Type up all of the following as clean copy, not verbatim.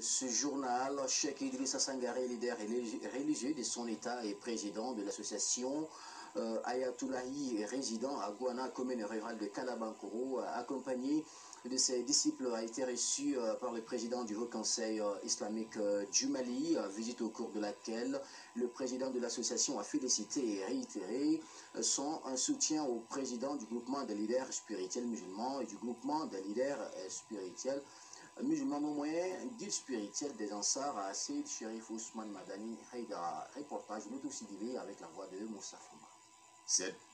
Ce journal, Cheikh Idrissa Sangaré, leader religieux de son État et président de l'association Ayatoulahi, résident à Gouana, commune rurale de Kalabankoro, accompagné de ses disciples, a été reçu par le président du Haut Conseil islamique du Mali, visite au cours de laquelle le président de l'association a félicité et réitéré son soutien au président du groupement des leaders spirituels musulmans et du groupement des leaders spirituels musulmans moyen, guide spirituel des Ansars à Seyd Cherif Ousmane Madani Haïdara. Reportage Noto Sidibé avec la voix de Moussa Fouma.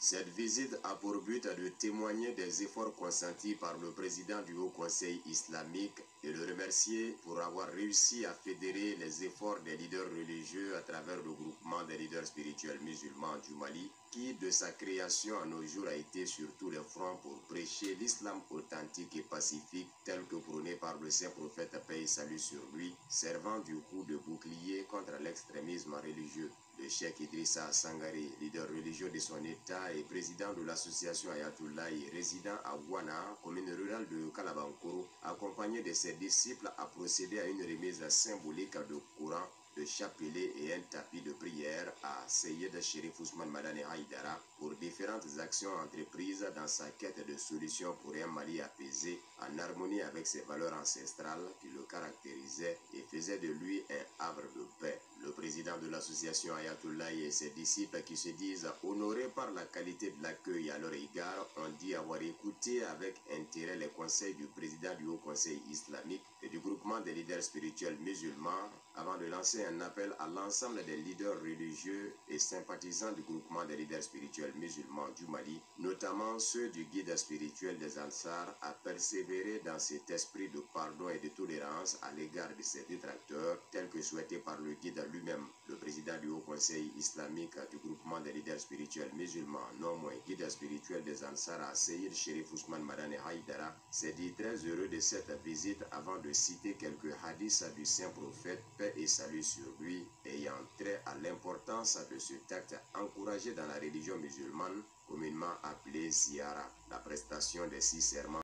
Cette visite a pour but de témoigner des efforts consentis par le président du Haut Conseil islamique et le remercier pour avoir réussi à fédérer les efforts des leaders religieux à travers le groupement des leaders spirituels musulmans du Mali, qui de sa création à nos jours a été sur tous les fronts pour prêcher l'islam authentique et pacifique tel que prôné par le saint prophète paix et salut sur lui, servant du coup de bouclier contre l'extrémisme religieux. Le Cheikh Idrissa Sangaré, leader religieux de son État et président de l'association Ayatoulahi, résident à Gouana, commune rurale de Kalabankoro, accompagné de ses disciples, a procédé à une remise symbolique de Coran, de chapelet et un tapis de prière à Seyd Cherif Ousmane Madani Haïdara pour différentes actions entreprises dans sa quête de solutions pour un Mali apaisé, en harmonie avec ses valeurs ancestrales qui le caractérisaient et faisaient de lui un havre de paix. Le président de l'association Ayatoulahi et ses disciples, qui se disent honorés par la qualité de l'accueil à leur égard, ont dit avoir écouté avec intérêt les conseils du président du Haut Conseil islamique et du groupement des leaders spirituels musulmans avant de lancer un appel à l'ensemble des leaders religieux et sympathisants du groupement des leaders spirituels musulmans du Mali, notamment ceux du guide spirituel des Ansars, à persévérer dans cet esprit de pardon et de tolérance à l'égard de ses détracteurs, tel que souhaité par le guide lui-même. Le président du Haut Conseil islamique du groupement des leaders spirituels musulmans, non moins guide spirituel des Ansars, Seyd Cherif Ousmane Madani Haïdara, s'est dit très heureux de cette visite avant de citer quelques hadiths du saint prophète, paix et salut sur lui, ayant trait à l'importance de cet acte encouragé dans la religion musulmane, communément appelée Ziyara, la prestation des 6 serments